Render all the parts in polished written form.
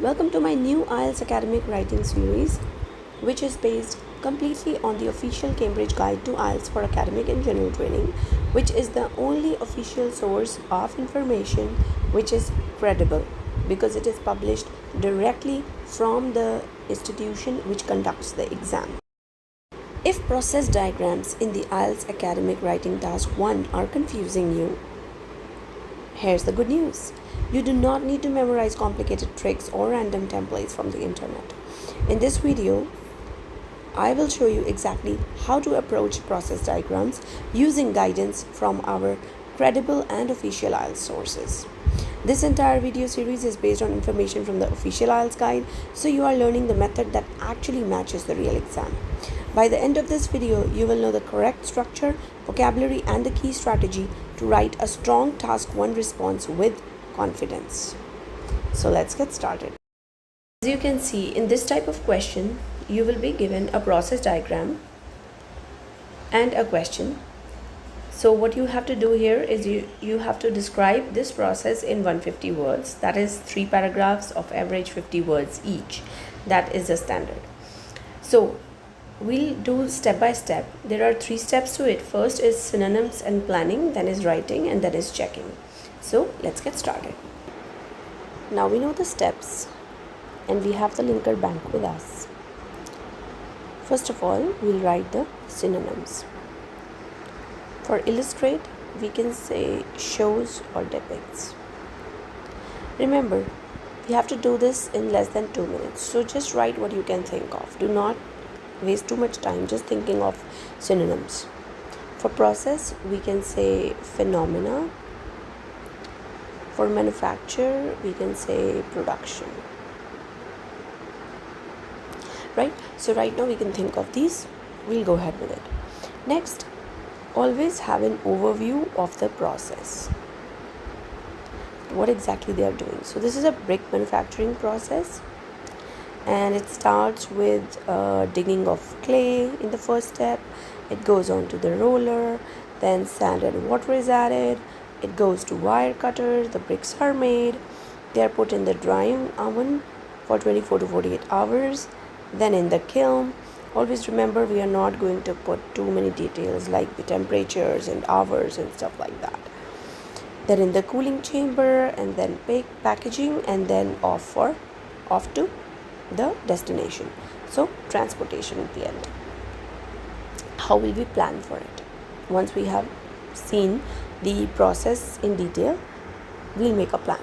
Welcome to my new IELTS Academic Writing series, which is based completely on the official Cambridge Guide to IELTS for Academic and General Training, which is the only official source of information which is credible because it is published directly from the institution which conducts the exam. If process diagrams in the IELTS Academic Writing Task 1 are confusing you, here's the good news. You do not need to memorize complicated tricks or random templates from the internet. In this video, I will show you exactly how to approach process diagrams using guidance from our credible and official IELTS sources. This entire video series is based on information from the official IELTS guide, so you are learning the method that actually matches the real exam. By the end of this video, you will know the correct structure, vocabulary, and the key strategy to write a strong Task 1 response with confidence. So let's get started. As you can see, in this type of question, you will be given a process diagram and a question. So what you have to do here is you have to describe this process in 150 words. That is 3 paragraphs of average 50 words each. That is the standard. So we'll do step by step. There are 3 steps to it. First is synonyms and planning, then is writing, and then is checking. So let's get started. Now we know the steps and we have the linker bank with us. First of all, we'll write the synonyms. For illustrate, we can say shows or depicts. Remember, we have to do this in less than 2 minutes. So just write what you can think of. Do not waste too much time just thinking of synonyms. For process, we can say phenomena. For manufacture, we can say production. Right? So right now we can think of these. We'll go ahead with it. Next, always have an overview of the process. What exactly they are doing. So this is a brick manufacturing process. And it starts with digging of clay in the first step. It goes on to the roller, then sand and water is added. It goes to wire cutter, the bricks are made. They are put in the drying oven for 24 to 48 hours. Then in the kiln. Always remember, we are not going to put too many details like the temperatures and hours and stuff like that. Then in the cooling chamber, and then packaging, and then off to the destination. So transportation at the end. How will we plan for it? Once we have seen the process in detail, we'll make a plan.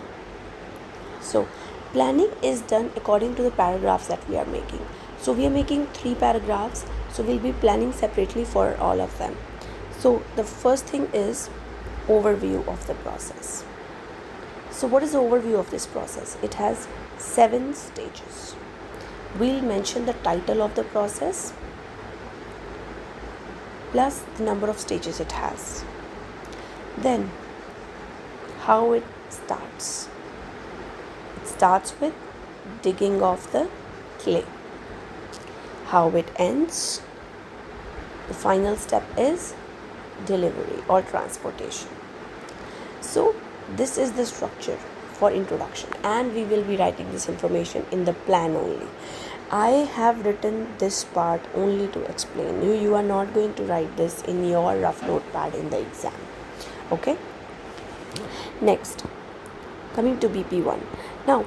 So planning is done according to the paragraphs that we are making. So we are making 3 paragraphs, so we'll be planning separately for all of them. So the first thing is overview of the process. So what is the overview of this process? It has 7 stages. We'll mention the title of the process plus the number of stages it has. Then how it starts. It starts with digging of the clay. How it ends. The final step is delivery or transportation. So this is the structure for introduction, and we will be writing this information in the plan only. I have written this part only to explain you. You are not going to write this in your rough notepad in the exam. Okay? Next, coming to BP1. Now,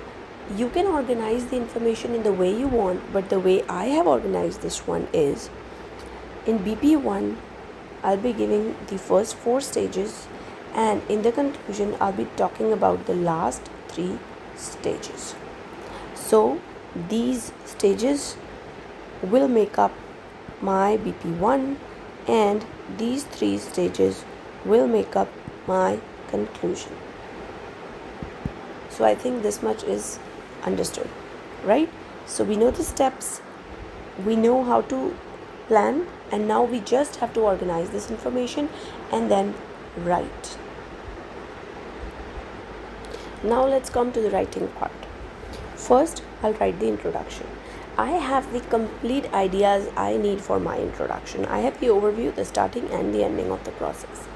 you can organize the information in the way you want, but the way I have organized this one is, in BP1, I'll be giving the first 4 stages, and in the conclusion, I'll be talking about the last 3 stages. So, these stages will make up my BP1, and these 3 stages will make up my conclusion. So I think this much is understood, right? So we know the steps, we know how to plan, and now we just have to organize this information and then write. Now let's come to the writing part. First, I'll write the introduction. I have the complete ideas I need for my introduction. I have the overview, the starting and the ending of the process.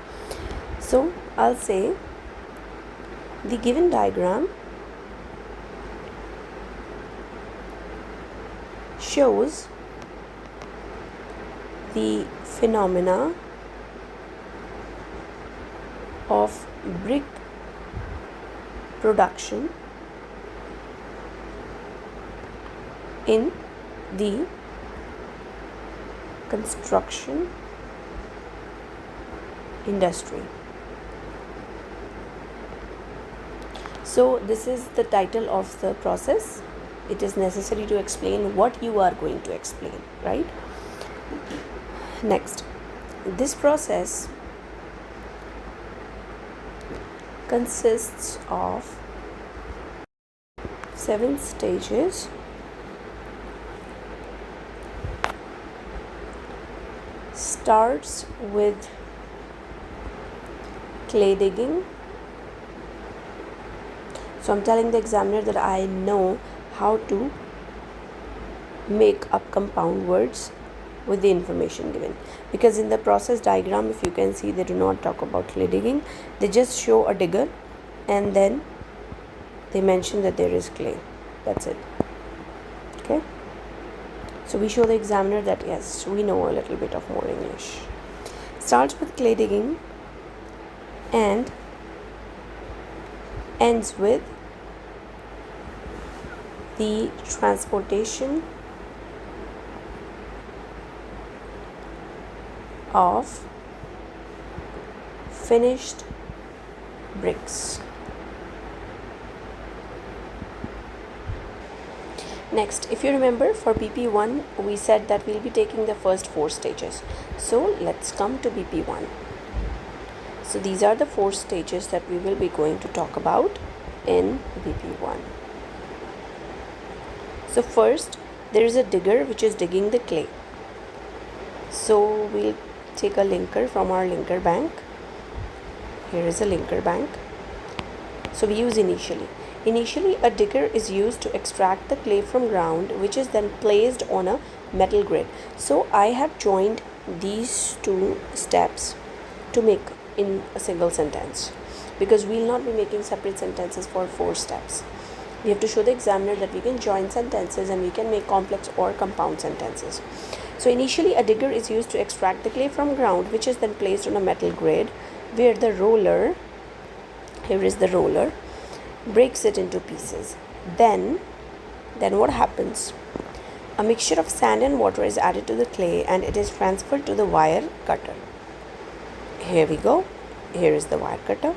So I'll say the given diagram shows the phenomena of brick production in the construction industry. So this is the title of the process. It is necessary to explain what you are going to explain, right? Next, this process consists of 7 stages. Starts with clay digging. So I'm telling the examiner that I know how to make up compound words with the information given, because in the process diagram, if you can see, they do not talk about clay digging. They just show a digger and then they mention that there is clay. That's it. Okay, so we show the examiner that yes, we know a little bit of more English. Starts with clay digging and ends with the transportation of finished bricks. Next, if you remember, for BP1 we said that we'll be taking the first 4 stages. So let's come to BP1. So these are the 4 stages that we will be going to talk about in BP1. So first, there is a digger which is digging the clay. So we'll take a linker from our linker bank. Here is a linker bank. So we use initially. Initially, a digger is used to extract the clay from ground, which is then placed on a metal grid. So I have joined these 2 steps to make in a single sentence, because we will not be making separate sentences for 4 steps. We have to show the examiner that we can join sentences and we can make complex or compound sentences. So initially, a digger is used to extract the clay from ground, which is then placed on a metal grid, where the roller, here is the roller, breaks it into pieces. Then what happens? A mixture of sand and water is added to the clay and it is transferred to the wire cutter. Here we go. Here is the wire cutter.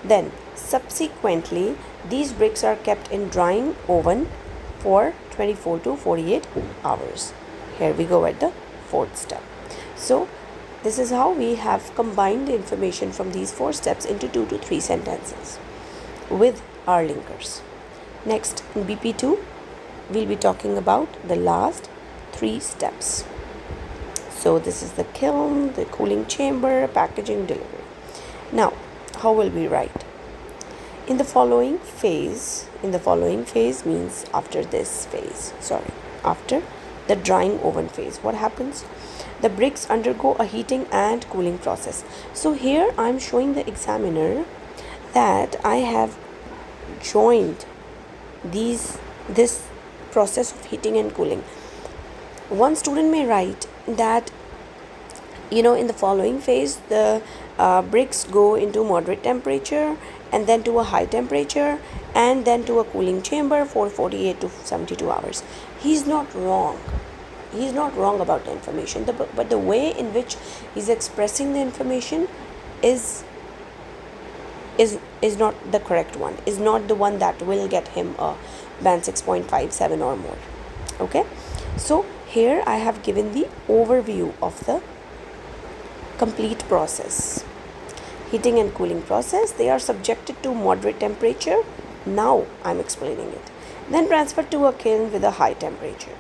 Then subsequently, these bricks are kept in drying oven for 24 to 48 hours. Here we go at the 4th step. So this is how we have combined the information from these 4 steps into 2 to 3 sentences with our linkers. Next, in BP2, we'll be talking about the last 3 steps. So this is the kiln, the cooling chamber, packaging, delivery. Now, how will we write? In the following phase means after this phase, after the drying oven phase, what happens? The bricks undergo a heating and cooling process. So here I'm showing the examiner that I have joined this process of heating and cooling. One student may write that, in the following phase, the bricks go into moderate temperature and then to a high temperature and then to a cooling chamber for 48 to 72 hours. He's not wrong. He's not wrong about the information, but the way in which he's expressing the information is not the correct one, is not the one that will get him a band 6.57 or more. Okay, so here I have given the overview of the complete process. Heating and cooling process, they are subjected to moderate temperature. Now I'm explaining it. Then transferred to a kiln with a high temperature.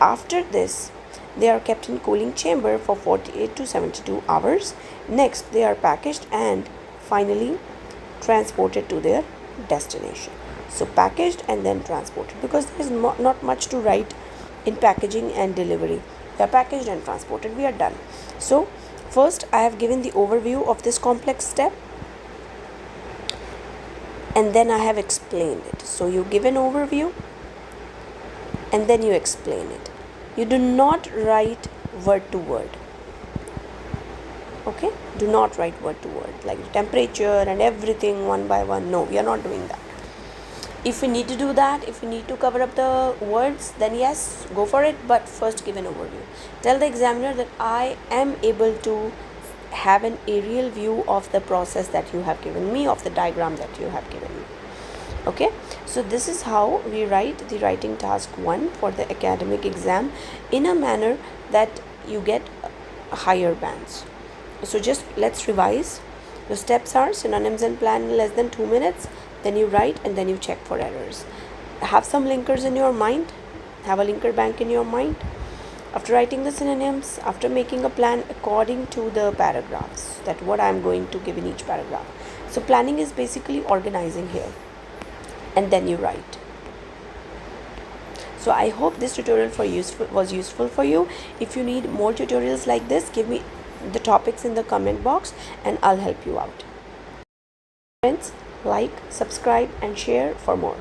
After this, they are kept in cooling chamber for 48 to 72 hours. Next, they are packaged and finally transported to their destination. So packaged and then transported, because there is not much to write in packaging and delivery. They are packaged and transported. We are done. So first I have given the overview of this complex step and then I have explained it. So you give an overview and then you explain it. You do not write word to word. Okay, do not write word to word like temperature and everything one by one. No, we are not doing that. If we need to do that, if we need to cover up the words, then yes, go for it, but first give an overview. Tell the examiner that I am able to have an aerial view of the process that you have given me, of the diagram that you have given me. Okay, so this is how we write the writing task 1 for the academic exam in a manner that you get higher bands. So just let's revise. The steps are synonyms and plan in less than 2 minutes, then you write and then you check for errors. Have some linkers in your mind, have a linker bank in your mind. After writing the synonyms, after making a plan according to the paragraphs, that what I am going to give in each paragraph. So planning is basically organizing here, and then you write. So I hope this tutorial was useful for you. If you need more tutorials like this, give me the topics in the comment box and I'll help you out. Friends, like, subscribe and share for more.